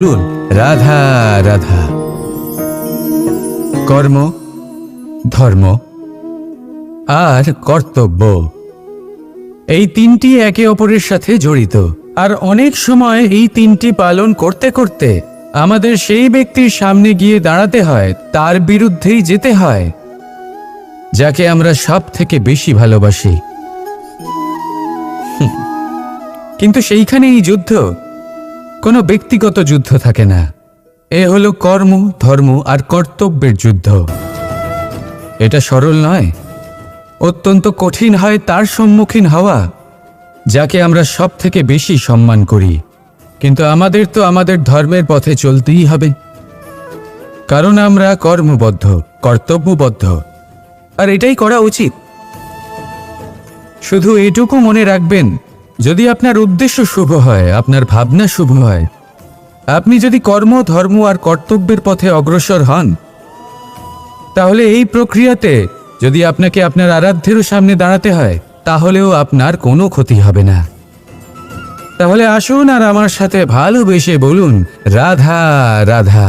বলুন রাধা রাধা। কর্ম, ধর্ম আর কর্তব্য, এই তিনটি একে অপরের সাথে জড়িত। আর অনেক সময় এই তিনটি পালন করতে করতে আমাদের সেই ব্যক্তির সামনে গিয়ে দাঁড়াতে হয়, তার বিরুদ্ধেই যেতে হয় যাকে আমরা সব থেকে বেশি ভালোবাসি। কিন্তু সেইখানে এই যুদ্ধ কোনো ব্যক্তিগত যুদ্ধ থাকে না। এ হলো কর্ম, ধর্ম আর কর্তব্যের যুদ্ধ। এটা সরল নয়, অত্যন্ত কঠিন হয় তার সম্মুখীন হওয়া যাকে আমরা সব থেকে বেশি সম্মান করি। কিন্তু আমাদের তো আমাদের ধর্মের পথে চলতেই হবে, কারণ আমরা কর্মবদ্ধ, কর্তব্যবদ্ধ, আর এটাই করা উচিত। শুধু এটুকু মনে রাখবেন, যদি আপনার উদ্দেশ্য শুভ হয়, আপনার ভাবনা শুভ হয়, আপনি যদি কর্ম, ধর্ম আর কর্তব্যের পথে অগ্রসর হন, তাহলে এই প্রক্রিয়াতে যদি আপনাকে আপনার আরাধ্যেরও সামনে দাঁড়াতে হয়, তাহলেও আপনার কোনো ক্ষতি হবে না। তাহলে আসুন আর আমার সাথে ভালোবেসে বলুন রাধা রাধা।